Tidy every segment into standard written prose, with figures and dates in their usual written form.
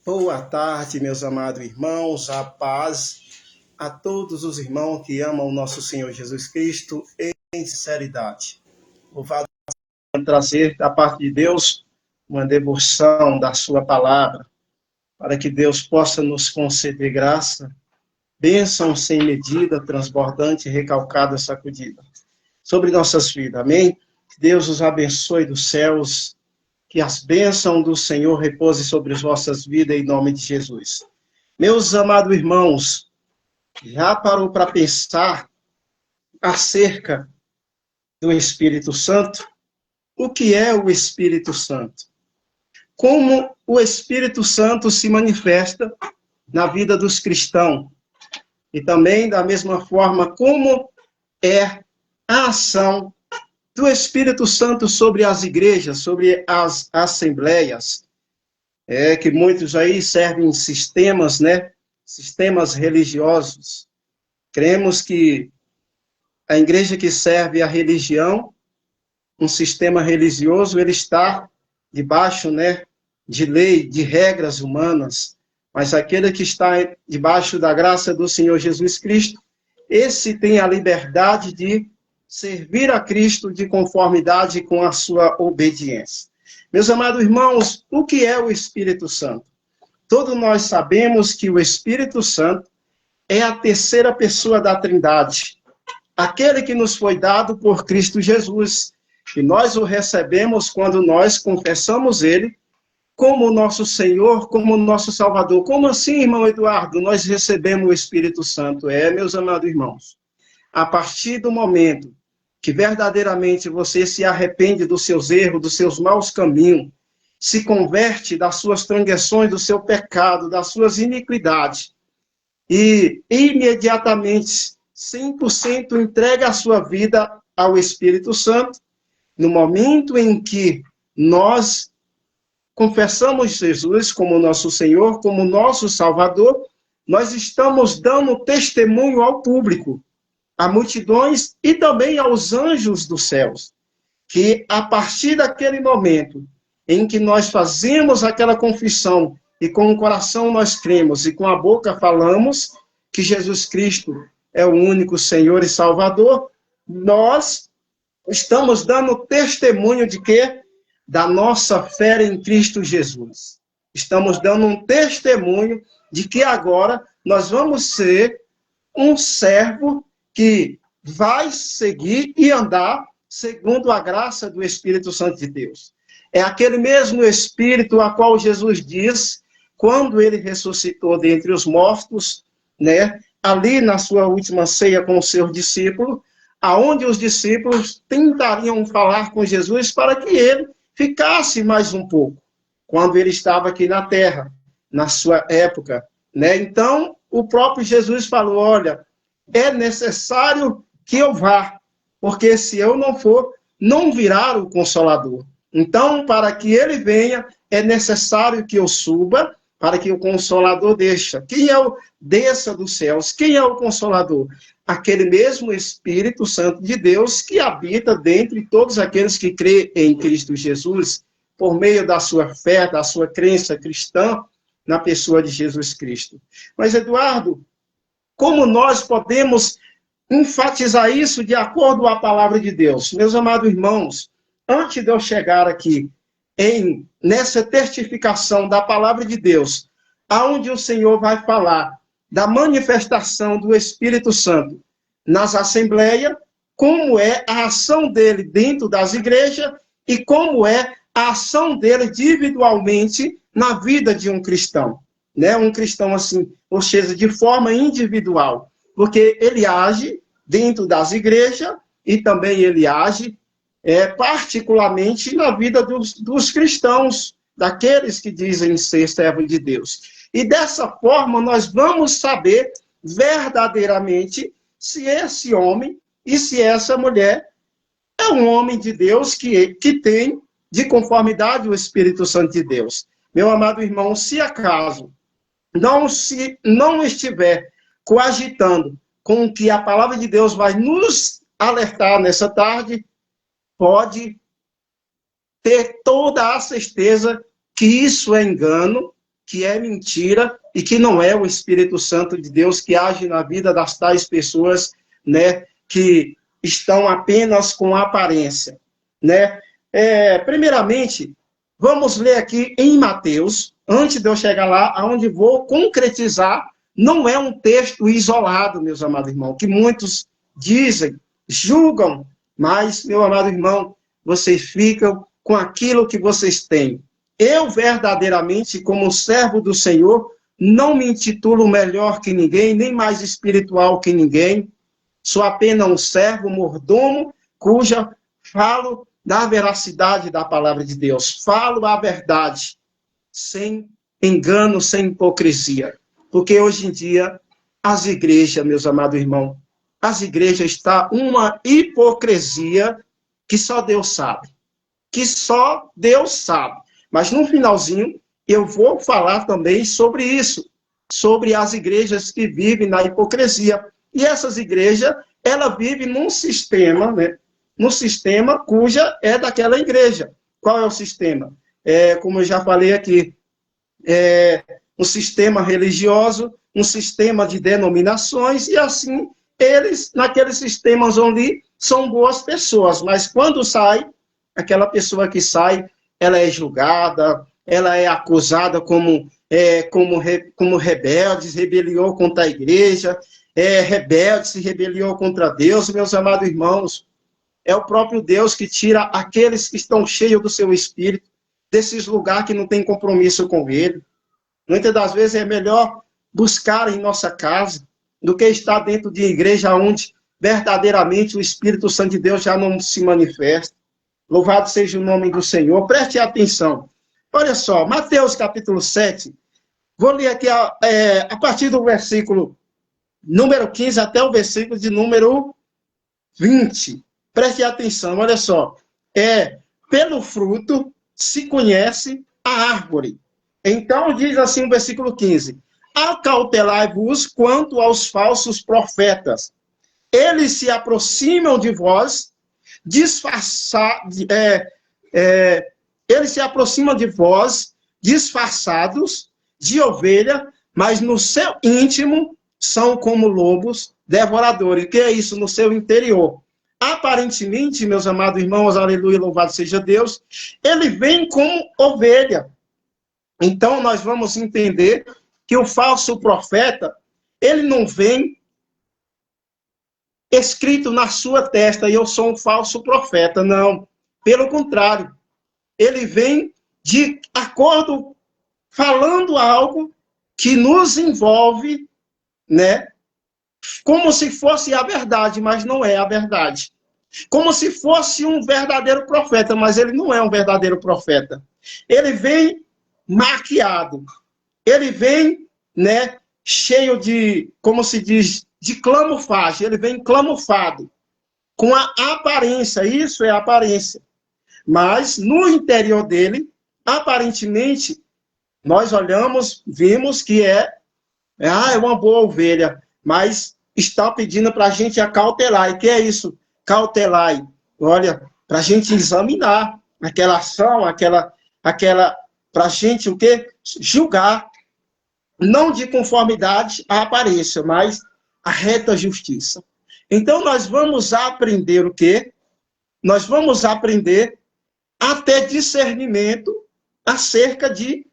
Boa tarde, meus amados irmãos, a paz a todos os irmãos que amam o nosso Senhor Jesus Cristo em sinceridade. Louvado seja trazer da parte de Deus uma devoção da sua palavra, para que Deus possa nos conceder graça, bênção sem medida, transbordante, recalcada, sacudida, sobre nossas vidas. Amém? Que Deus os abençoe dos céus, que as bênçãos do Senhor repousem sobre as vossas vidas, em nome de Jesus. Meus amados irmãos, já parou para pensar acerca do Espírito Santo? O que é o Espírito Santo? Como o Espírito Santo se manifesta na vida dos cristãos? E também, da mesma forma, como é a ação do Espírito Santo sobre as igrejas, sobre as assembleias, que muitos aí servem sistemas, né? Sistemas religiosos. Cremos que a igreja que serve a religião, um sistema religioso, ele está debaixo, né, de lei, de regras humanas, mas aquele que está debaixo da graça do Senhor Jesus Cristo, esse tem a liberdade de servir a Cristo de conformidade com a sua obediência. Meus amados irmãos, o que é o Espírito Santo? Todos nós sabemos que o Espírito Santo é a terceira pessoa da Trindade, aquele que nos foi dado por Cristo Jesus, e nós o recebemos quando nós confessamos ele como nosso Senhor, como nosso Salvador. Como assim, irmão Eduardo, nós recebemos o Espírito Santo? Meus amados irmãos, a partir do momento que verdadeiramente você se arrepende dos seus erros, dos seus maus caminhos, se converte das suas transgressões, do seu pecado, das suas iniquidades, e imediatamente, 100% entrega a sua vida ao Espírito Santo, no momento em que nós confessamos Jesus como nosso Senhor, como nosso Salvador, nós estamos dando testemunho ao público, a multidões e também aos anjos dos céus, que a partir daquele momento em que nós fazemos aquela confissão e com o coração nós cremos e com a boca falamos que Jesus Cristo é o único Senhor e Salvador, nós estamos dando testemunho de quê? Da nossa fé em Cristo Jesus. Estamos dando um testemunho de que agora nós vamos ser um servo que vai seguir e andar segundo a graça do Espírito Santo de Deus. É aquele mesmo Espírito a qual Jesus diz, quando ele ressuscitou dentre os mortos, né, ali na sua última ceia com os seus discípulos, aonde os discípulos tentariam falar com Jesus para que ele ficasse mais um pouco, quando ele estava aqui na terra, na sua época, né? Então, o próprio Jesus falou, olha, é necessário que eu vá, porque se eu não for, não virá o Consolador. Então, para que ele venha, é necessário que eu suba, para que o Consolador desça dos céus. Quem é o Consolador? Aquele mesmo Espírito Santo de Deus que habita dentre todos aqueles que crêem em Cristo Jesus, por meio da sua fé, da sua crença cristã, na pessoa de Jesus Cristo. Mas, Eduardo, como nós podemos enfatizar isso de acordo com a palavra de Deus? Meus amados irmãos, antes de eu chegar aqui nessa testificação da palavra de Deus, aonde o Senhor vai falar da manifestação do Espírito Santo nas assembleias, como é a ação dele dentro das igrejas e como é a ação dele individualmente na vida de um cristão, né? Um cristão assim, ou seja, de forma individual, porque ele age dentro das igrejas e também ele age particularmente na vida dos cristãos, daqueles que dizem ser servo de Deus. E dessa forma nós vamos saber verdadeiramente se esse homem e se essa mulher é um homem de Deus que tem de conformidade o Espírito Santo de Deus. Meu amado irmão, se acaso não estiver coagitando com o que a palavra de Deus vai nos alertar nessa tarde, pode ter toda a certeza que isso é engano, que é mentira e que não é o Espírito Santo de Deus que age na vida das tais pessoas, né, que estão apenas com aparência, né? Primeiramente, vamos ler aqui em Mateus, antes de eu chegar lá, aonde vou concretizar, não é um texto isolado, meus amados irmãos, que muitos dizem, julgam, mas, meu amado irmão, vocês ficam com aquilo que vocês têm. Eu, verdadeiramente, como servo do Senhor, não me intitulo melhor que ninguém, nem mais espiritual que ninguém. Sou apenas um servo, mordomo, cuja falo da veracidade da palavra de Deus. Falo a verdade, sem engano, sem hipocrisia. Porque hoje em dia, as igrejas, meus amados irmãos, as igrejas estão uma hipocrisia que só Deus sabe. Que só Deus sabe. Mas no finalzinho, eu vou falar também sobre isso, sobre as igrejas que vivem na hipocrisia. E essas igrejas, ela vive num sistema, né? Num sistema cuja é daquela igreja. Qual é o sistema? Como eu já falei aqui, um sistema religioso, um sistema de denominações, e assim, eles, naqueles sistemas onde são boas pessoas, mas quando sai, aquela pessoa que sai, ela é julgada, ela é acusada como rebeldes, rebeliou contra a igreja, rebelde, se rebeliou contra Deus. Meus amados irmãos, é o próprio Deus que tira aqueles que estão cheios do seu espírito, desses lugares que não tem compromisso com ele. Muitas das vezes é melhor buscar em nossa casa do que estar dentro de igreja onde verdadeiramente o Espírito Santo de Deus já não se manifesta. Louvado seja o nome do Senhor. Preste atenção. Olha só, Mateus capítulo 7. Vou ler aqui a partir do versículo número 15 até o versículo de número 20. Preste atenção, olha só. Pelo fruto se conhece a árvore. Então diz assim o versículo 15. Acautelai-vos quanto aos falsos profetas. Eles se aproximam de vós eles se aproximam de vós disfarçados de ovelha, mas no seu íntimo são como lobos devoradores. O que é isso no seu interior? Aparentemente, meus amados irmãos, aleluia, louvado seja Deus, ele vem como ovelha. Então, nós vamos entender que o falso profeta, ele não vem escrito na sua testa, e eu sou um falso profeta. Não. Pelo contrário, ele vem de acordo, falando algo que nos envolve, né? Como se fosse a verdade, mas não é a verdade. Como se fosse um verdadeiro profeta, mas ele não é um verdadeiro profeta. Ele vem maquiado. Ele vem, né, cheio de, como se diz, de camuflagem. Ele vem camuflado, com a aparência. Isso é aparência. Mas no interior dele, aparentemente, nós olhamos, vimos que é uma boa ovelha, mas está pedindo para a gente acautelar. E o que é isso? Cautelar. Olha, para a gente examinar aquela ação, para a gente o quê? Julgar, não de conformidade à aparência, mas a reta justiça. Então, nós vamos aprender o quê? Nós vamos aprender a ter discernimento acerca de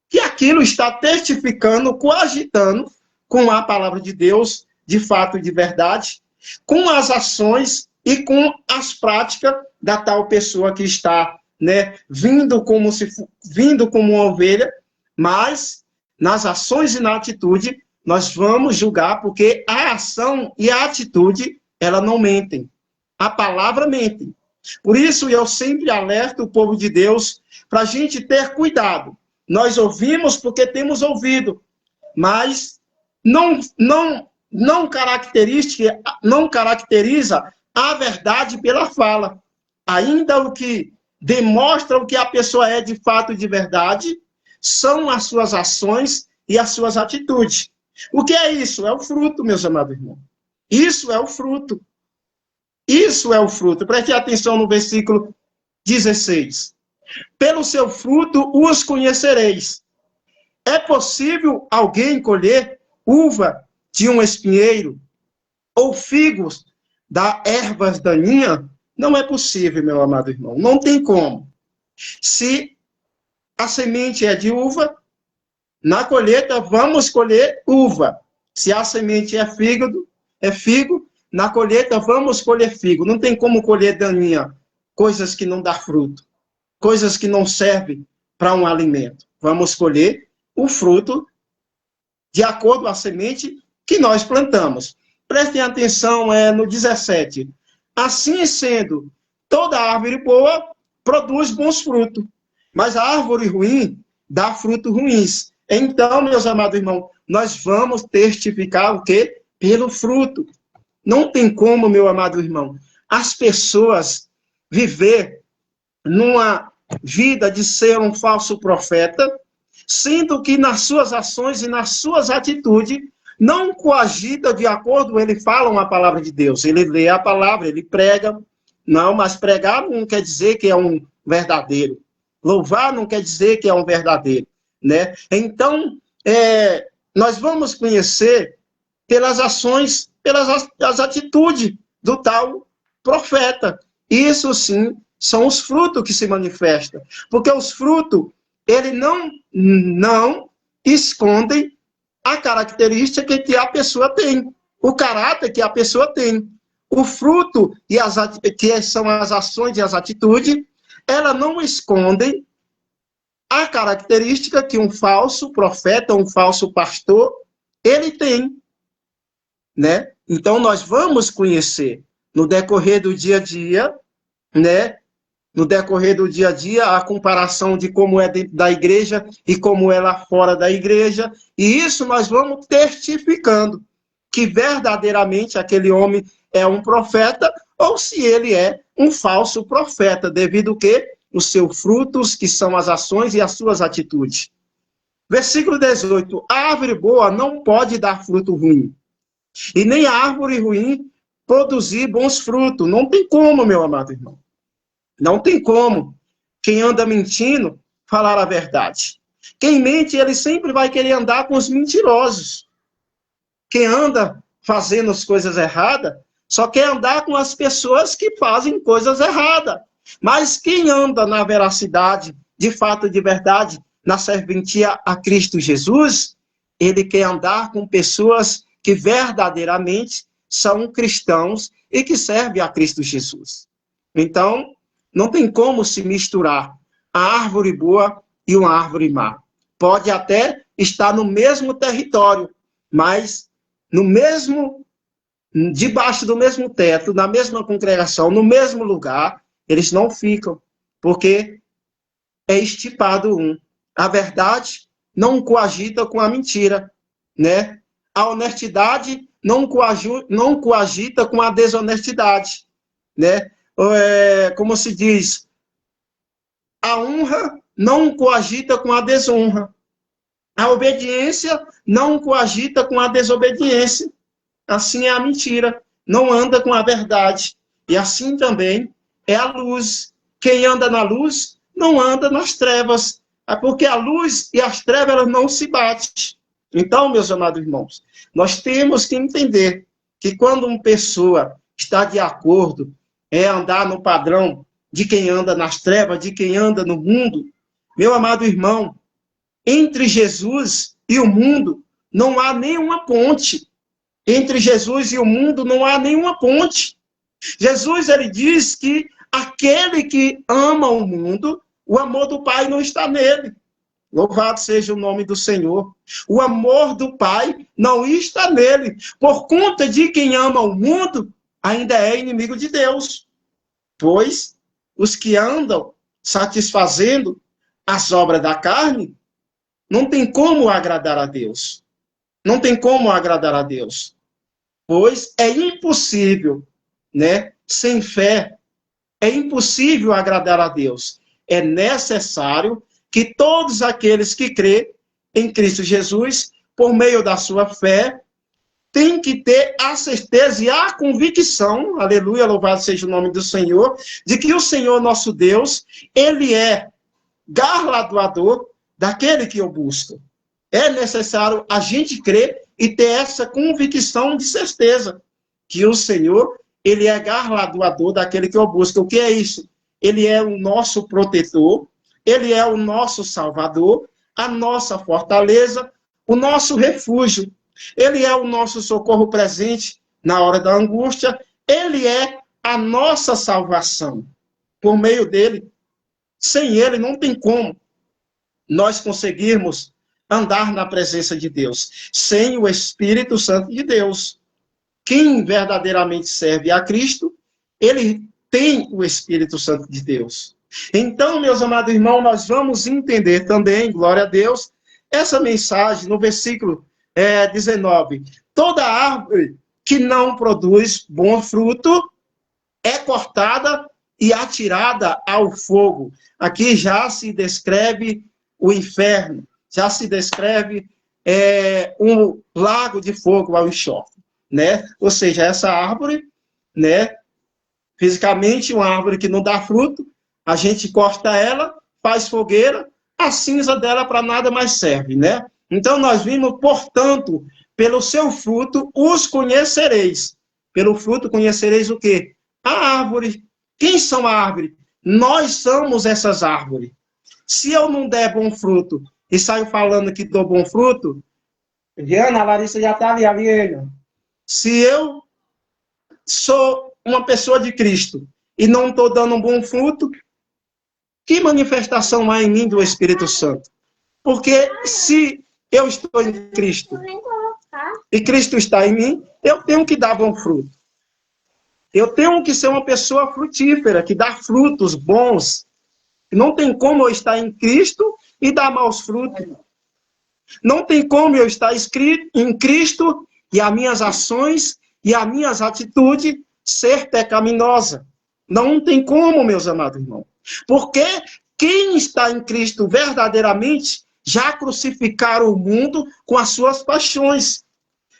que aquilo está testificando, coagitando com a palavra de Deus, de fato e de verdade, com as ações e com as práticas da tal pessoa que está, né, vindo como uma ovelha, mas nas ações e na atitude nós vamos julgar, porque a ação e a atitude, ela não mentem. A palavra mente. Por isso, eu sempre alerto o povo de Deus para a gente ter cuidado. Nós ouvimos porque temos ouvido, mas não caracteriza a verdade pela fala. Ainda o que demonstra o que a pessoa é de fato e de verdade são as suas ações e as suas atitudes. O que é isso? É o fruto, meus amados irmãos. Isso é o fruto. Isso é o fruto. Preste atenção no versículo 16. Pelo seu fruto os conhecereis. É possível alguém colher uva de um espinheiro ou figos da ervas daninhas? Não é possível, meu amado irmão. Não tem como. Se a semente é de uva, na colheita vamos colher uva. Se a semente é figo, na colheita vamos colher figo. Não tem como colher daninha, coisas que não dão fruto, coisas que não servem para um alimento. Vamos colher o fruto de acordo com a semente que nós plantamos. Prestem atenção no 17. Assim sendo, toda árvore boa produz bons frutos, mas a árvore ruim dá frutos ruins. Então, meus amados irmãos, nós vamos testificar o quê? Pelo fruto. Não tem como, meu amado irmão, as pessoas viver numa vida de ser um falso profeta, sendo que nas suas ações e nas suas atitudes não coagida de acordo, ele fala uma palavra de Deus, ele lê a palavra, ele prega, não, mas pregar não quer dizer que é um verdadeiro, louvar não quer dizer que é um verdadeiro, né? Então, nós vamos conhecer pelas ações, pelas as atitudes do tal profeta. Isso sim são os frutos que se manifestam, porque os frutos, ele não escondem a característica que a pessoa tem, o caráter que a pessoa tem. O fruto, que são as ações e as atitudes, ela não escondem a característica que um falso profeta, um falso pastor, ele tem, né? Então, nós vamos conhecer no decorrer do dia a dia, né? No decorrer do dia a dia, a comparação de como é dentro da igreja e como é lá fora da igreja, e isso nós vamos testificando que verdadeiramente aquele homem é um profeta ou se ele é um falso profeta, devido ao quê? Os seus frutos, que são as ações e as suas atitudes. Versículo 18. A árvore boa não pode dar fruto ruim, e nem a árvore ruim produzir bons frutos. Não tem como, meu amado irmão. Não tem como quem anda mentindo falar a verdade. Quem mente, ele sempre vai querer andar com os mentirosos. Quem anda fazendo as coisas erradas, só quer andar com as pessoas que fazem coisas erradas. Mas quem anda na veracidade, de fato, de verdade, na serventia a Cristo Jesus, ele quer andar com pessoas que verdadeiramente são cristãos e que servem a Cristo Jesus. Então, não tem como se misturar a árvore boa e uma árvore má. Pode até estar no mesmo território, mas debaixo do mesmo teto, na mesma congregação, no mesmo lugar, eles não ficam, porque é estipado um. A verdade não coagita com a mentira, né? A honestidade não coagita com a desonestidade, né? Como se diz, a honra não coagita com a desonra. A obediência não coagita com a desobediência. Assim é a mentira, não anda com a verdade. E assim também é a luz. Quem anda na luz não anda nas trevas, porque a luz e as trevas elas não se batem. Então, meus amados irmãos, nós temos que entender que quando uma pessoa está de acordo andar no padrão de quem anda nas trevas, de quem anda no mundo, meu amado irmão, entre Jesus e o mundo não há nenhuma ponte. Entre Jesus e o mundo não há nenhuma ponte. Jesus, ele diz que aquele que ama o mundo, o amor do Pai não está nele. Louvado seja o nome do Senhor. O amor do Pai não está nele. Por conta de quem ama o mundo, ainda é inimigo de Deus. Pois os que andam satisfazendo as obras da carne, não tem como agradar a Deus. Não tem como agradar a Deus. Pois é impossível, né? Sem fé, é impossível agradar a Deus. É necessário que todos aqueles que crêem em Cristo Jesus, por meio da sua fé, têm que ter a certeza e a convicção, aleluia, louvado seja o nome do Senhor, de que o Senhor nosso Deus, ele é galardoador daquele que o busca. é necessário a gente crer e ter essa convicção de certeza que o Senhor, ele é galardoador daquele que o busca. O que é isso? Ele é o nosso protetor, ele é o nosso salvador, a nossa fortaleza, o nosso refúgio. Ele é o nosso socorro presente na hora da angústia. Ele é a nossa salvação. Por meio dele, sem ele, não tem como nós conseguirmos andar na presença de Deus. Sem o Espírito Santo de Deus. Quem verdadeiramente serve a Cristo, ele tem o Espírito Santo de Deus. Então, meus amados irmãos, nós vamos entender também, glória a Deus, essa mensagem no versículo 19. Toda árvore que não produz bom fruto é cortada e atirada ao fogo. Aqui já se descreve o inferno, já se descreve um lago de fogo ao enxofre, né? Ou seja, essa árvore, né, fisicamente, uma árvore que não dá fruto, a gente corta ela, faz fogueira, a cinza dela para nada mais serve, né? Então, nós vimos, portanto, pelo seu fruto os conhecereis. Pelo fruto conhecereis o quê? A árvore. Quem são a árvore? Nós somos essas árvores. Se eu não der bom fruto e saio falando que dou bom fruto, Diana, a Larissa já está ali. Se eu sou uma pessoa de Cristo e não estou dando um bom fruto, que manifestação há em mim do Espírito Santo? Porque se eu estou em Cristo e Cristo está em mim, eu tenho que dar bom fruto. Eu tenho que ser uma pessoa frutífera, que dá frutos bons. Não tem como eu estar em Cristo e dar maus frutos. Não tem como eu estar em Cristo e as minhas ações e as minhas atitudes ser pecaminosa. Não tem como, meus amados irmãos. Porque quem está em Cristo verdadeiramente já crucificaram o mundo com as suas paixões,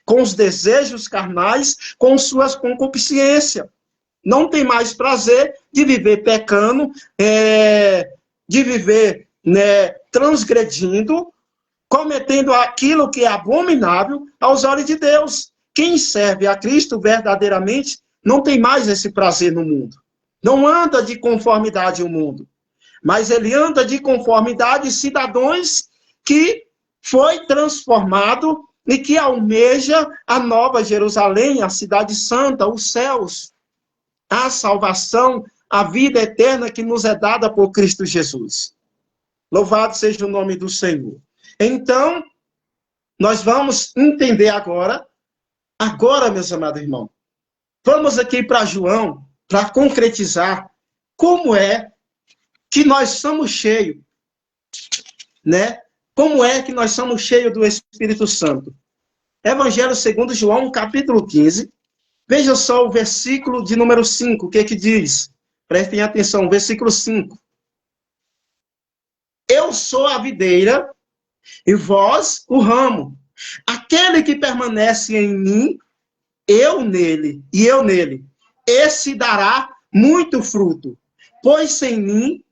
com os desejos carnais, com suas concupiscências. Não tem mais prazer de viver pecando, de viver, né, transgredindo, cometendo aquilo que é abominável aos olhos de Deus. Quem serve a Cristo verdadeiramente não tem mais esse prazer no mundo. Não anda de conformidade ao mundo, mas ele anda de conformidade cidadãos que foi transformado e que almeja a nova Jerusalém, a cidade santa, os céus, a salvação, a vida eterna que nos é dada por Cristo Jesus. Louvado seja o nome do Senhor. Então, nós vamos entender agora, meus amados irmãos, vamos aqui para João, para concretizar como é que nós somos cheios, né? Como é que nós somos cheios do Espírito Santo? Evangelho segundo João, capítulo 15. Veja só o versículo de número 5, o que que diz? Prestem atenção, versículo 5. Eu sou a videira e vós o ramo. Aquele que permanece em mim, eu nele e eu nele, esse dará muito fruto, pois sem mim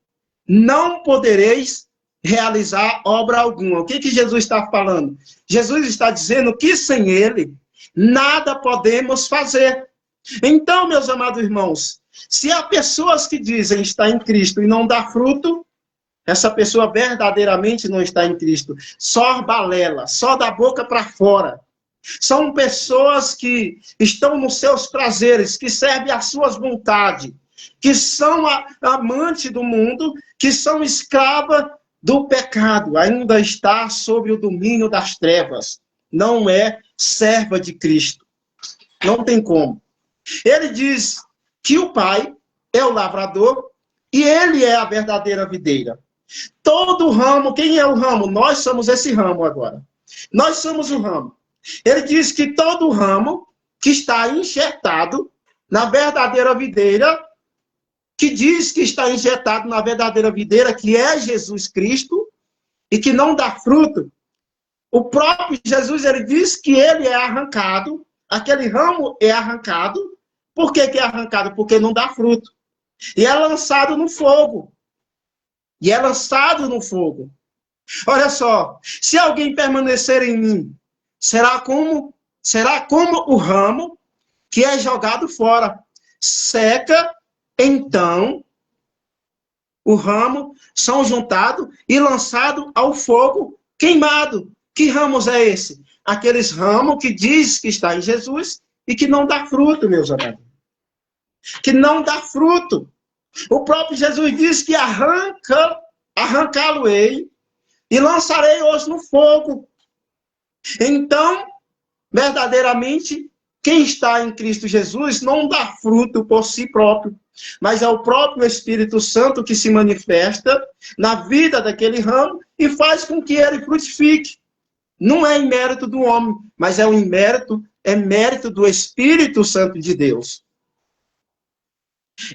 não podereis realizar obra alguma. O que que Jesus está falando? Jesus está dizendo que sem ele nada podemos fazer. Então, meus amados irmãos, se há pessoas que dizem estar em Cristo e não dá fruto, essa pessoa verdadeiramente não está em Cristo. Só balela, só da boca para fora. São pessoas que estão nos seus prazeres, que servem às suas vontades, que são amantes do mundo, que são escravas do pecado, ainda está sob o domínio das trevas. Não é serva de Cristo. Não tem como. Ele diz que o Pai é o lavrador e ele é a verdadeira videira. Todo ramo, quem é o ramo? Nós somos esse ramo agora. Nós somos o ramo. Ele diz que todo ramo que está enxertado na verdadeira videira, que diz que está injetado na verdadeira videira, que é Jesus Cristo, e que não dá fruto, o próprio Jesus, ele diz que ele é arrancado, aquele ramo é arrancado. Por que que é arrancado? Porque não dá fruto. E é lançado no fogo. Olha só, se alguém permanecer em mim, será como o ramo que é jogado fora. Seca, então o ramo são juntados e lançados ao fogo queimado. Que ramos é esse? Aqueles ramos que diz que está em Jesus e que não dá fruto, meus amados. Que não dá fruto. O próprio Jesus diz que arrancá-lo-ei e lançarei hoje no fogo. Então, verdadeiramente, quem está em Cristo Jesus não dá fruto por si próprio, mas é o próprio Espírito Santo que se manifesta na vida daquele ramo e faz com que ele frutifique. Não é em mérito do homem, mas é mérito do Espírito Santo de Deus.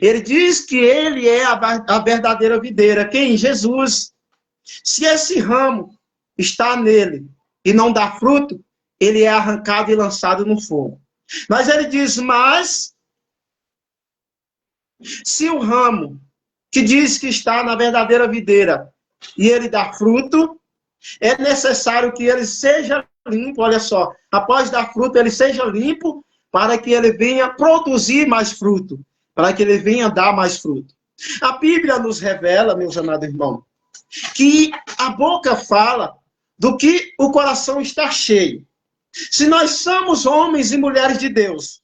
Ele diz que ele é a verdadeira videira. Quem? Jesus. Se esse ramo está nele e não dá fruto, ele é arrancado e lançado no fogo. Mas ele diz, mas se o ramo que diz que está na verdadeira videira e ele dá fruto, é necessário que ele seja limpo, olha só, após dar fruto, ele seja limpo para que ele venha produzir mais fruto, para que ele venha dar mais fruto. A Bíblia nos revela, meus amados irmãos, que a boca fala do que o coração está cheio. Se nós somos homens e mulheres de Deus,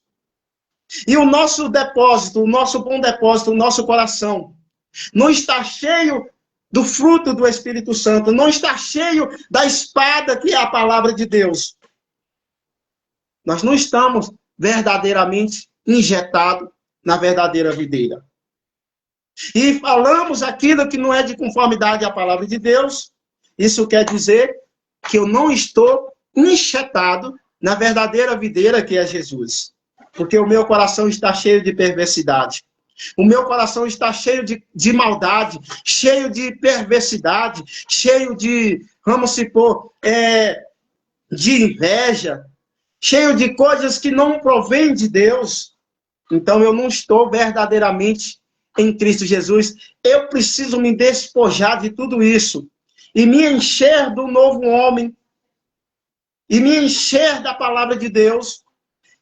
e o nosso depósito, o nosso bom depósito, o nosso coração, não está cheio do fruto do Espírito Santo, não está cheio da espada que é a palavra de Deus, nós não estamos verdadeiramente injetados na verdadeira videira. E falamos aquilo que não é de conformidade à palavra de Deus, isso quer dizer que eu não estou enxetado na verdadeira videira que é Jesus. Porque o meu coração está cheio de perversidade. O meu coração está cheio de maldade, cheio de perversidade, cheio de, vamos supor, de inveja, cheio de coisas que não provêm de Deus. Então eu não estou verdadeiramente em Cristo Jesus. Eu preciso me despojar de tudo isso e me encher do novo homem, e me encher da palavra de Deus,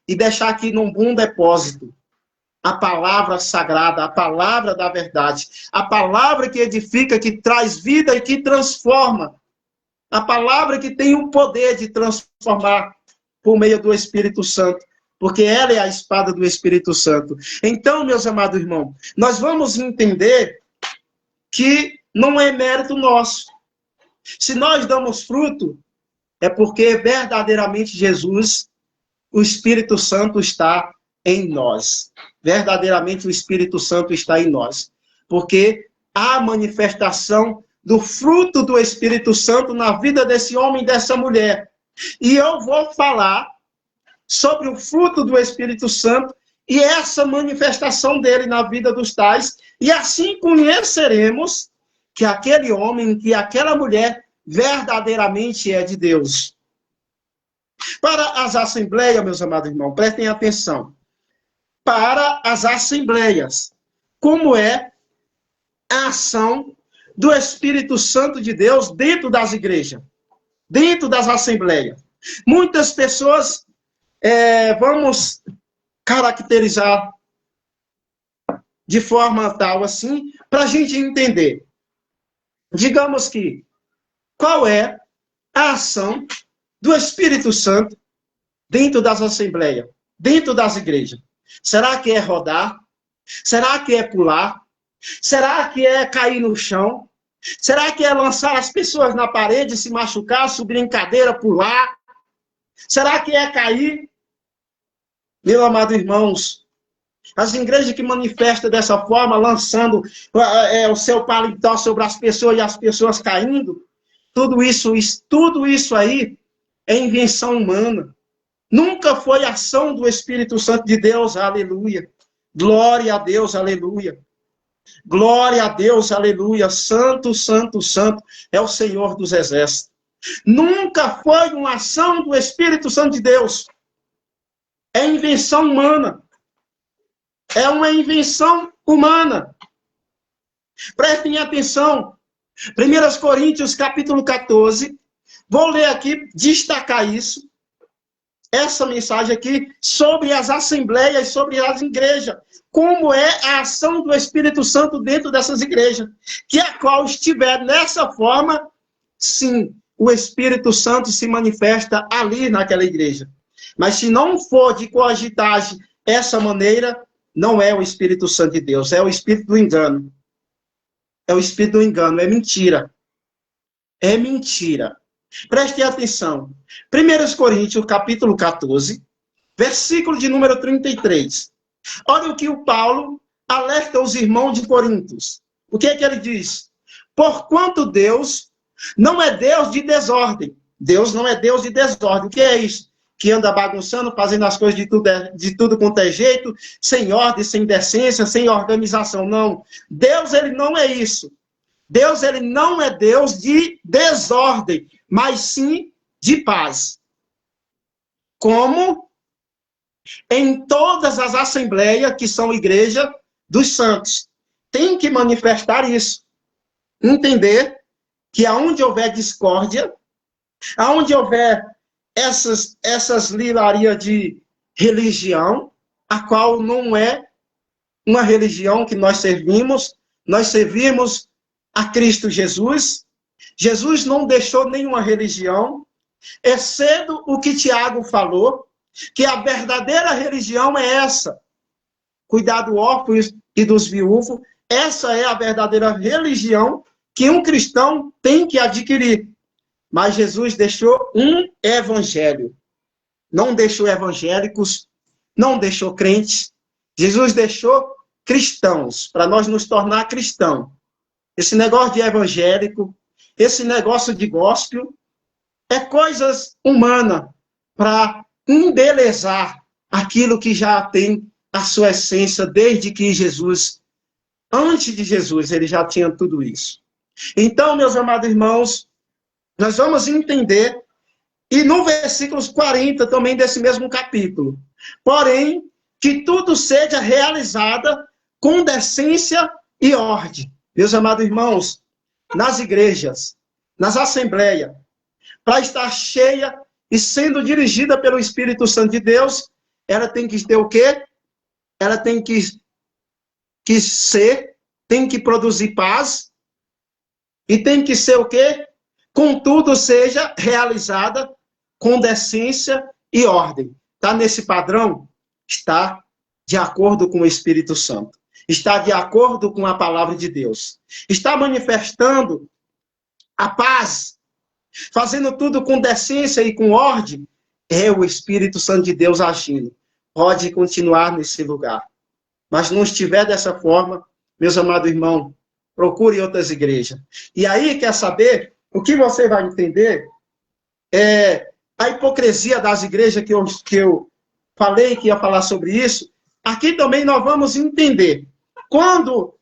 e deixar aqui num bom depósito a palavra sagrada, a palavra da verdade, a palavra que edifica, que traz vida e que transforma, a palavra que tem o poder de transformar por meio do Espírito Santo, porque ela é a espada do Espírito Santo. Então, meus amados irmãos, nós vamos entender que não é mérito nosso. Se nós damos fruto, é porque verdadeiramente Jesus, o Espírito Santo está em nós. Verdadeiramente o Espírito Santo está em nós. Porque há manifestação do fruto do Espírito Santo na vida desse homem e dessa mulher. E eu vou falar sobre o fruto do Espírito Santo e essa manifestação dele na vida dos tais. E assim conheceremos que aquele homem, que aquela mulher verdadeiramente é de Deus. Para as assembleias, meus amados irmãos, prestem atenção. Para as assembleias, como é a ação do Espírito Santo de Deus dentro das igrejas, dentro das assembleias. Muitas pessoas, vamos caracterizar de forma tal assim, para a gente entender. Digamos que, qual é a ação do Espírito Santo dentro das assembleias, dentro das igrejas? Será que é rodar? Será que é pular? Será que é cair no chão? Será que é lançar as pessoas na parede, se machucar, subir em cadeira, pular? Será que é cair? Meus amados irmãos, as igrejas que manifestam dessa forma, lançando o seu paletó sobre as pessoas e as pessoas caindo, tudo isso aí é invenção humana. Nunca foi ação do Espírito Santo de Deus, aleluia. Glória a Deus, aleluia. Glória a Deus, aleluia. Santo, santo, santo é o Senhor dos exércitos. Nunca foi uma ação do Espírito Santo de Deus. É invenção humana. É uma invenção humana. Prestem atenção. 1 Coríntios, capítulo 14. Vou ler aqui, destacar isso. Essa mensagem aqui sobre as assembleias, sobre as igrejas. Como é a ação do Espírito Santo dentro dessas igrejas. Que a qual estiver nessa forma, sim, o Espírito Santo se manifesta ali naquela igreja. Mas se não for de coagitagem essa maneira, não é o Espírito Santo de Deus, é o Espírito do engano. É o Espírito do engano, é mentira. É mentira. Preste atenção. 1 Coríntios, capítulo 14, versículo de número 33. Olha o que o Paulo alerta os irmãos de Coríntios. O que é que ele diz? Porquanto Deus não é Deus de desordem. Deus não é Deus de desordem. O que é isso? Que anda bagunçando, fazendo as coisas de tudo quanto é jeito, sem ordem, sem decência, sem organização. Não. Deus, ele não é isso. Deus, ele não é Deus de desordem, mas sim de paz. Como em todas as assembleias que são igreja dos santos. Tem que manifestar isso. Entender que aonde houver discórdia, aonde houver essas livarias de religião, a qual não é uma religião que nós servimos a Cristo Jesus. Jesus não deixou nenhuma religião, exceto o que Tiago falou, que a verdadeira religião é essa. Cuidar do órfão e dos viúvos, essa é a verdadeira religião que um cristão tem que adquirir. Mas Jesus deixou um evangelho. Não deixou evangélicos, não deixou crentes. Jesus deixou cristãos, para nós nos tornar cristãos. Esse negócio de evangélico, esse negócio de gospel, é coisas humanas para embelezar aquilo que já tem a sua essência desde que Jesus, antes de Jesus, ele já tinha tudo isso. Então, meus amados irmãos, nós vamos entender, e no versículo 40 também desse mesmo capítulo, porém, que tudo seja realizado com decência e ordem. Meus amados irmãos, nas igrejas, nas assembleias, para estar cheia e sendo dirigida pelo Espírito Santo de Deus, ela tem que ter o quê? Ela tem que produzir paz, e tem que ser o quê? Contudo, seja realizada com decência e ordem. Está nesse padrão? Está de acordo com o Espírito Santo. Está de acordo com a palavra de Deus. Está manifestando a paz, fazendo tudo com decência e com ordem. É o Espírito Santo de Deus agindo. Pode continuar nesse lugar. Mas não estiver dessa forma, meus amados irmãos, procure outras igrejas. E aí, quer saber? O que você vai entender é a hipocrisia das igrejas que eu falei que ia falar sobre isso. Aqui também nós vamos entender. Quando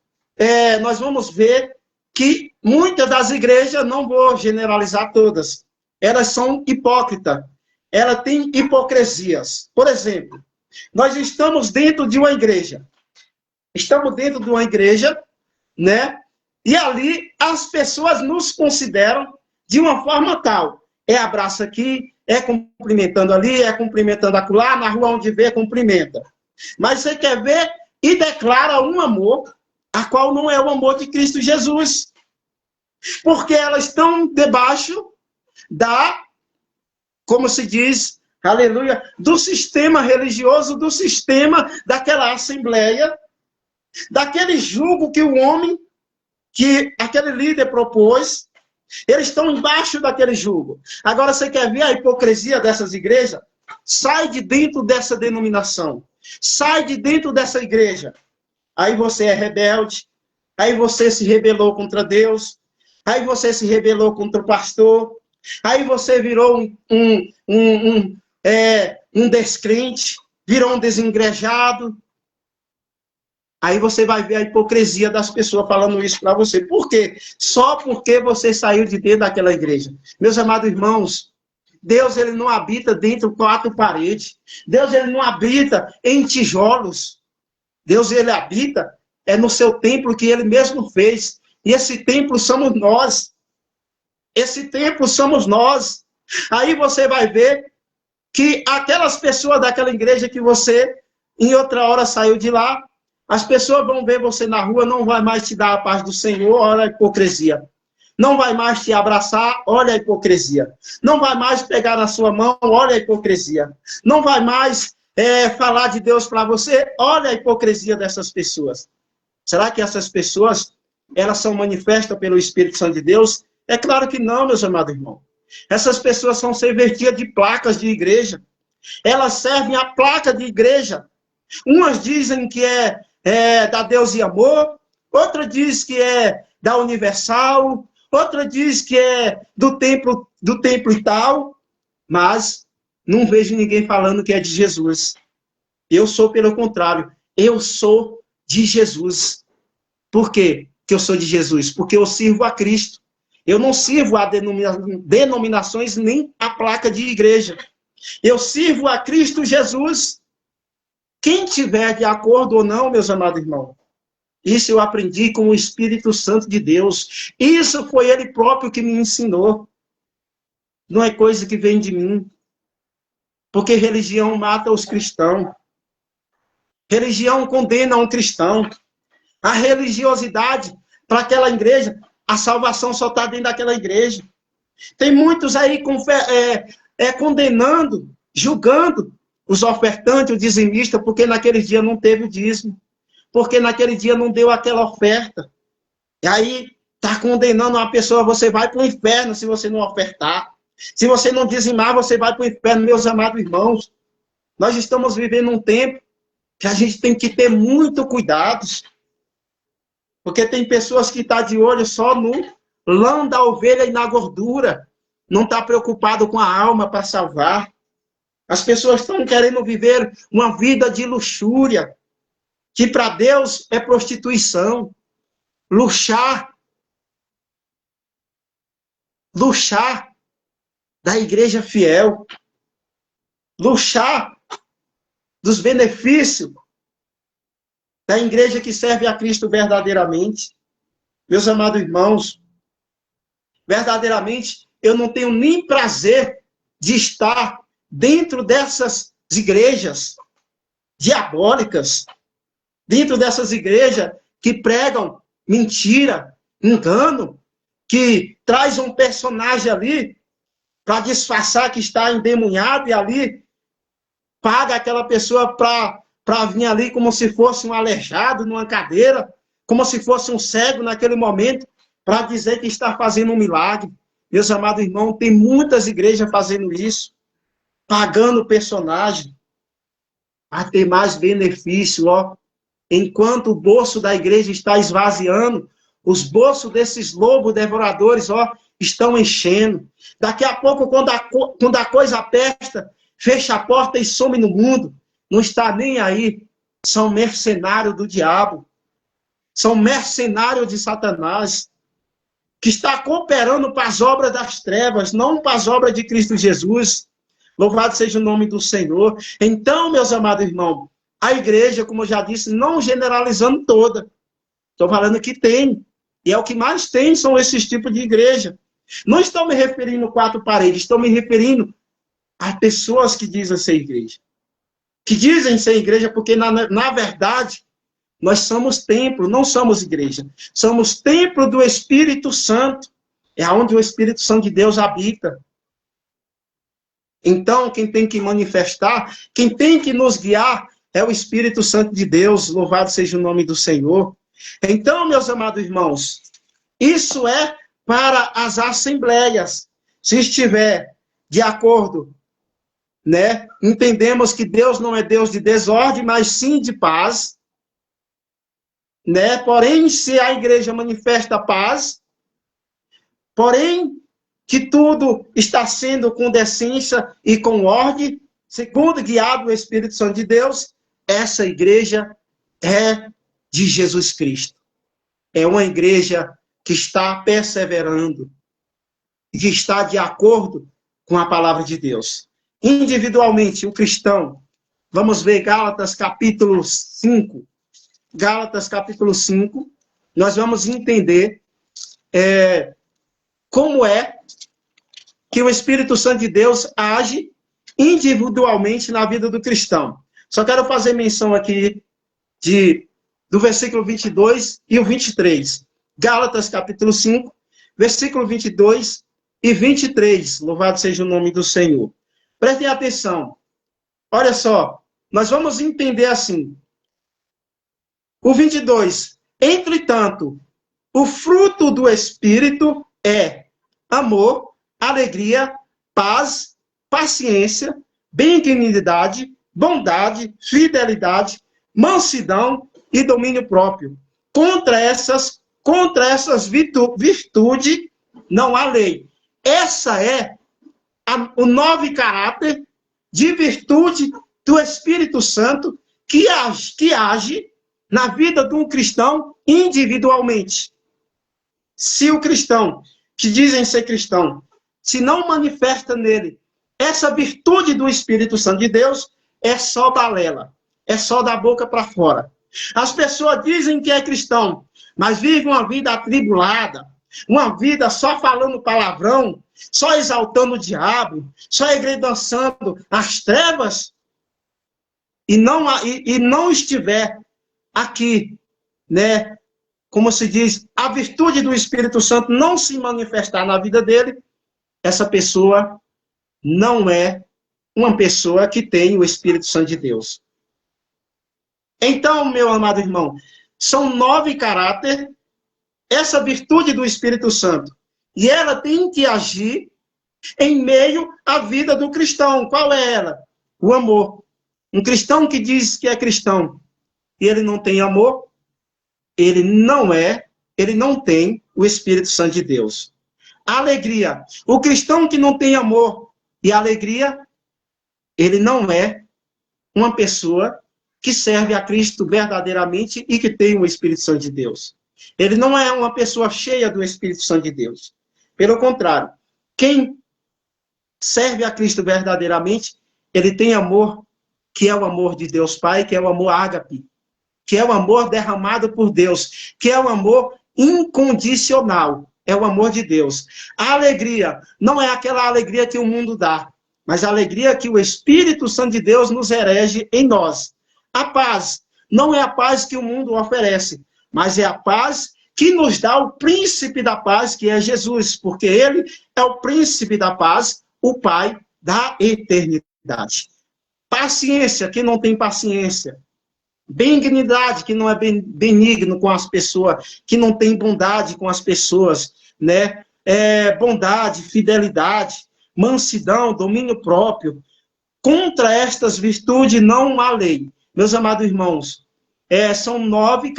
nós vamos ver que muitas das igrejas, não vou generalizar todas, elas são hipócritas. Elas têm hipocrisias. Por exemplo, nós estamos dentro de uma igreja. Estamos dentro de uma igreja, né? E ali as pessoas nos consideram de uma forma tal. É abraço aqui, é cumprimentando ali, é cumprimentando acolá, na rua onde vê, cumprimenta. Mas você quer ver e declara um amor, a qual não é o amor de Cristo Jesus. Porque elas estão debaixo como se diz, aleluia, do sistema religioso, do sistema daquela assembleia, daquele jugo que o homem, que aquele líder propôs, eles estão embaixo daquele jugo. Agora, você quer ver a hipocrisia dessas igrejas? Sai de dentro dessa denominação. Sai de dentro dessa igreja. Aí você é rebelde. Aí você se rebelou contra Deus. Aí você se rebelou contra o pastor. Aí você virou um descrente. Virou um desengrejado. Aí você vai ver a hipocrisia das pessoas falando isso para você. Por quê? Só porque você saiu de dentro daquela igreja. Meus amados irmãos, Deus, ele não habita dentro de 4 paredes. Deus, ele não habita em tijolos. Deus, ele habita no seu templo que ele mesmo fez. E esse templo somos nós. Esse templo somos nós. Aí você vai ver que aquelas pessoas daquela igreja que você, em outra hora, saiu de lá, as pessoas vão ver você na rua, não vai mais te dar a paz do Senhor, olha a hipocrisia. Não vai mais te abraçar, olha a hipocrisia. Não vai mais pegar na sua mão, olha a hipocrisia. Não vai mais falar de Deus para você, olha a hipocrisia dessas pessoas. Será que essas pessoas, elas são manifestas pelo Espírito Santo de Deus? É claro que não, meus amados irmãos. Essas pessoas são serventias de placas de igreja. Elas servem a placa de igreja. Umas dizem que é da Deus e Amor, outra diz que é da Universal, outra diz que é do templo e tal, mas não vejo ninguém falando que é de Jesus. Eu sou, pelo contrário, eu sou de Jesus. Por quê que eu sou de Jesus? Porque eu sirvo a Cristo. Eu não sirvo a denominações nem a placa de igreja. Eu sirvo a Cristo Jesus. Quem tiver de acordo ou não, meus amados irmãos, isso eu aprendi com o Espírito Santo de Deus. Isso foi Ele próprio que me ensinou. Não é coisa que vem de mim. Porque religião mata os cristãos. Religião condena um cristão. A religiosidade para aquela igreja, a salvação só está dentro daquela igreja. Tem muitos aí condenando, julgando os ofertantes, o dizimista, porque naquele dia não teve o dízimo. Porque naquele dia não deu aquela oferta. E aí está condenando uma pessoa, você vai para o inferno se você não ofertar. Se você não dizimar, você vai para o inferno, meus amados irmãos. Nós estamos vivendo um tempo que a gente tem que ter muito cuidado. Porque tem pessoas que estão de olho só no lã da ovelha e na gordura. Não está preocupado com a alma para salvar. As pessoas estão querendo viver uma vida de luxúria, que para Deus é prostituição. Luxar da igreja fiel. Luxar dos benefícios da igreja que serve a Cristo verdadeiramente. Meus amados irmãos, verdadeiramente, eu não tenho nem prazer de estar dentro dessas igrejas diabólicas, dentro dessas igrejas que pregam mentira, engano, que traz um personagem ali para disfarçar que está endemoniado e ali paga aquela pessoa para vir ali como se fosse um aleijado numa cadeira, como se fosse um cego naquele momento, para dizer que está fazendo um milagre. Meus amados irmãos, tem muitas igrejas fazendo isso, pagando o personagem, para ter mais benefício, ó. Enquanto o bolso da igreja está esvaziando, os bolsos desses lobos devoradores, ó, estão enchendo. Daqui a pouco, quando a coisa aperta, fecha a porta e some no mundo. Não está nem aí. São mercenários do diabo. São mercenários de Satanás, que está cooperando para as obras das trevas, não para as obras de Cristo Jesus. Louvado seja o nome do Senhor. Então, meus amados irmãos, a igreja, como eu já disse, não generalizando toda. Estou falando que tem. E é o que mais tem, são esses tipos de igreja. Não estou me referindo a quatro paredes, estou me referindo a pessoas que dizem ser igreja. Que dizem ser igreja porque, na verdade, nós somos templo, não somos igreja. Somos templo do Espírito Santo. É onde o Espírito Santo de Deus habita. Então, quem tem que manifestar, quem tem que nos guiar, é o Espírito Santo de Deus. Louvado seja o nome do Senhor. Então, meus amados irmãos, isso é para as assembleias. Se estiver de acordo, né? Entendemos que Deus não é Deus de desordem, mas sim de paz, né? Porém, se a igreja manifesta paz, porém que tudo está sendo com decência e com ordem, segundo guiado o Espírito Santo de Deus, essa igreja é de Jesus Cristo. É uma igreja que está perseverando, que está de acordo com a palavra de Deus. Individualmente, o cristão, vamos ver Gálatas capítulo 5. Gálatas capítulo 5, nós vamos entender como é que o Espírito Santo de Deus age individualmente na vida do cristão. Só quero fazer menção aqui do versículo 22 e o 23. Gálatas, capítulo 5, versículo 22 e 23. Louvado seja o nome do Senhor. Prestem atenção. Olha só, nós vamos entender assim. O 22. Entretanto, o fruto do Espírito é amor, alegria, paz, paciência, benignidade, bondade, fidelidade, mansidão e domínio próprio. Contra essas virtudes não há lei. Essa é o novo caráter de virtude do Espírito Santo que age na vida de um cristão individualmente. Se o cristão, que dizem ser cristão, se não manifesta nele essa virtude do Espírito Santo de Deus, é só balela, é só da boca para fora. As pessoas dizem que é cristão, mas vivem uma vida atribulada, uma vida só falando palavrão, só exaltando o diabo, só dançando as trevas, e não estiver aqui, né, como se diz, a virtude do Espírito Santo não se manifestar na vida dele, essa pessoa não é uma pessoa que tem o Espírito Santo de Deus. Então, meu amado irmão, são 9 caráteres, essa virtude do Espírito Santo, e ela tem que agir em meio à vida do cristão. Qual é ela? O amor. Um cristão que diz que é cristão e ele não tem amor, ele não tem o Espírito Santo de Deus. A alegria. O cristão que não tem amor e alegria, ele não é uma pessoa que serve a Cristo verdadeiramente e que tem o Espírito Santo de Deus. Ele não é uma pessoa cheia do Espírito Santo de Deus. Pelo contrário, quem serve a Cristo verdadeiramente, ele tem amor, que é o amor de Deus Pai, que é o amor ágape, que é o amor derramado por Deus, que é o amor incondicional, é o amor de Deus. A alegria não é aquela alegria que o mundo dá, mas a alegria que o Espírito Santo de Deus nos erege em nós. A paz não é a paz que o mundo oferece, mas é a paz que nos dá o príncipe da paz, que é Jesus, porque ele é o príncipe da paz, o Pai da eternidade. Paciência, que não tem paciência. Benignidade, que não é benigno com as pessoas, que não tem bondade com as pessoas, né? Bondade, fidelidade, mansidão, domínio próprio. Contra estas virtudes não há lei. Meus amados irmãos, são 9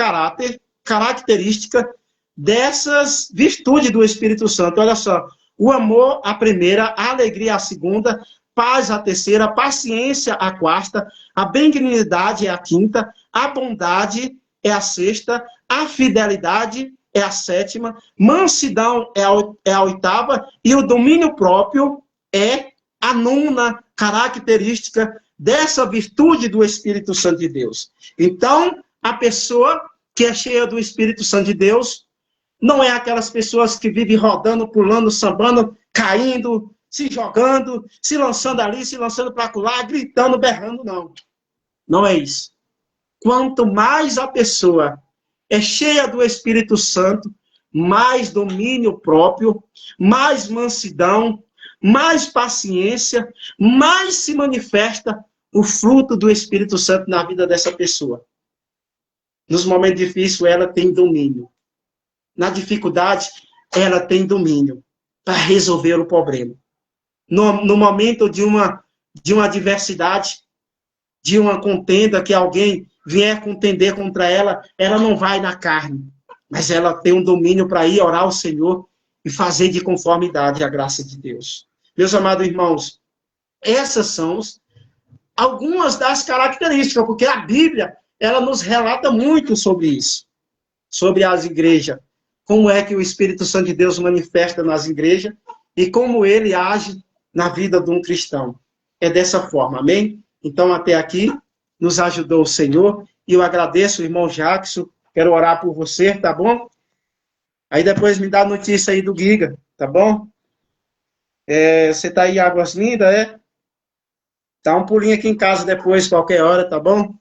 características dessas virtudes do Espírito Santo. Olha só, o amor, a primeira, a alegria, a segunda, paz, a terceira, a paciência, a quarta, a benignidade é a quinta, a bondade é a sexta, a fidelidade é a sétima, mansidão é a oitava e o domínio próprio é a nona característica dessa virtude do Espírito Santo de Deus. Então, a pessoa que é cheia do Espírito Santo de Deus não é aquelas pessoas que vivem rodando, pulando, sambando, caindo, se jogando, se lançando ali, se lançando para lá, gritando, berrando, não. Não é isso. Quanto mais a pessoa é cheia do Espírito Santo, mais domínio próprio, mais mansidão, mais paciência, mais se manifesta o fruto do Espírito Santo na vida dessa pessoa. Nos momentos difíceis, ela tem domínio. Na dificuldade, ela tem domínio para resolver o problema. No momento de uma adversidade, de uma contenda, que alguém vier contender contra ela, ela não vai na carne, mas ela tem um domínio para ir orar ao Senhor e fazer de conformidade à graça de Deus. Meus amados irmãos, essas são algumas das características, porque a Bíblia, ela nos relata muito sobre isso, sobre as igrejas, como é que o Espírito Santo de Deus manifesta nas igrejas e como ele age na vida de um cristão. É dessa forma, amém? Então, até aqui, nos ajudou o Senhor, e eu agradeço, irmão Jackson, quero orar por você, tá bom? Aí depois me dá a notícia aí do Giga, tá bom? Você tá aí em Águas Lindas, é? Dá um pulinho aqui em casa depois, qualquer hora, tá bom?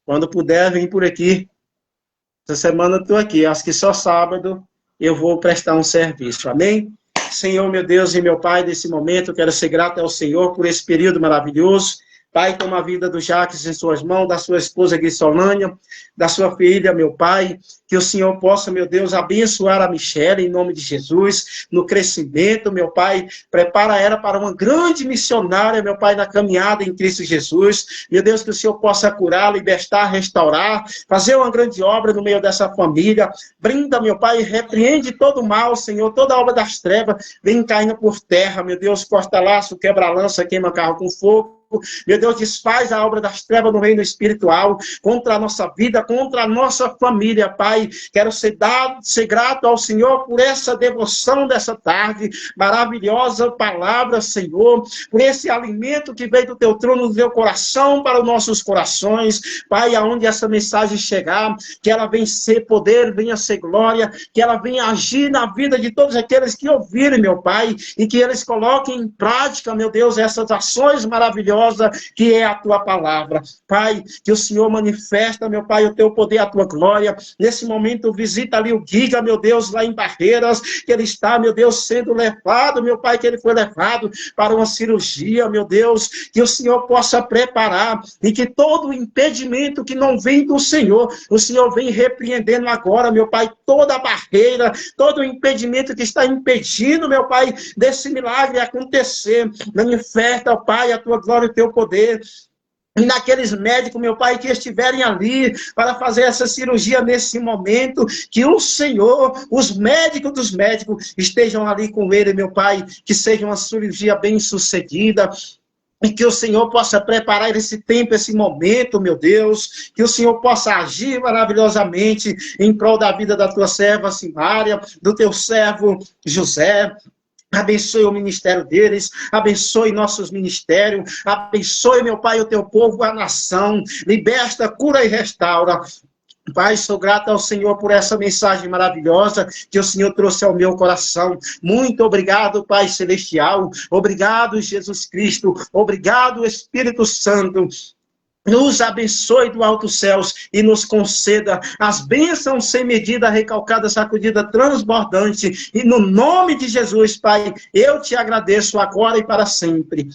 Quando puder, vem por aqui. Essa semana eu estou aqui. Acho que só sábado eu vou prestar um serviço. Amém? Senhor, meu Deus e meu Pai, nesse momento eu quero ser grato ao Senhor por esse período maravilhoso. Pai, toma a vida do Jacques em suas mãos, da sua esposa Guissolânia, da sua filha, meu Pai, que o Senhor possa, meu Deus, abençoar a Michelle em nome de Jesus, no crescimento, meu Pai, prepara ela para uma grande missionária, meu Pai, na caminhada em Cristo Jesus, meu Deus, que o Senhor possa curar, libertar, restaurar, fazer uma grande obra no meio dessa família, brinda, meu Pai, repreende todo o mal, Senhor, toda obra das trevas, vem caindo por terra, meu Deus, corta laço, quebra lança, queima carro com fogo, meu Deus, desfaz a obra das trevas no reino espiritual, contra a nossa vida, contra a nossa família, Pai. Quero ser grato ao Senhor por essa devoção dessa tarde, maravilhosa palavra, Senhor, por esse alimento que veio do teu trono, do teu coração para os nossos corações, Pai, aonde essa mensagem chegar, que ela venha ser poder, venha ser glória, que ela venha agir na vida de todos aqueles que ouvirem, meu Pai, e que eles coloquem em prática, meu Deus, essas ações maravilhosas que é a tua palavra. Pai, que o Senhor manifesta, meu Pai, o teu poder, a tua glória. Nesse momento, visita ali o Giga, meu Deus, lá em Barreiras, que ele está, meu Deus, sendo levado, meu Pai, que ele foi levado para uma cirurgia, meu Deus, que o Senhor possa preparar e que todo impedimento que não vem do Senhor, o Senhor vem repreendendo agora, meu Pai, toda a barreira, todo o impedimento que está impedindo, meu Pai, desse milagre acontecer. Manifesta, Pai, a tua glória, o teu poder. E naqueles médicos, meu Pai, que estiverem ali para fazer essa cirurgia nesse momento, que o Senhor, os médicos dos médicos, estejam ali com ele, meu Pai, que seja uma cirurgia bem sucedida. E que o Senhor possa preparar esse tempo, esse momento, meu Deus, que o Senhor possa agir maravilhosamente em prol da vida da tua serva Simária, do teu servo José. Abençoe o ministério deles, abençoe nossos ministérios, abençoe, meu Pai, o teu povo, a nação, liberta, cura e restaura. Pai, sou grato ao Senhor por essa mensagem maravilhosa que o Senhor trouxe ao meu coração. Muito obrigado, Pai Celestial. Obrigado, Jesus Cristo. Obrigado, Espírito Santo. Nos abençoe do alto céus e nos conceda as bênçãos sem medida, recalcada, sacudida, transbordante. E no nome de Jesus, Pai, eu te agradeço agora e para sempre.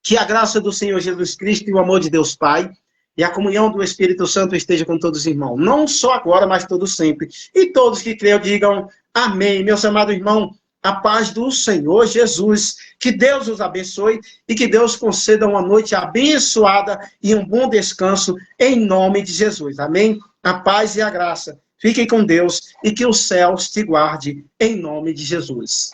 Que a graça do Senhor Jesus Cristo e o amor de Deus Pai e a comunhão do Espírito Santo esteja com todos os irmãos. Não só agora, mas todos sempre. E todos que creiam digam amém. Meus amados irmãos, a paz do Senhor Jesus, que Deus os abençoe e que Deus conceda uma noite abençoada e um bom descanso em nome de Jesus. Amém? A paz e a graça. Fiquem com Deus e que os céus te guarde em nome de Jesus.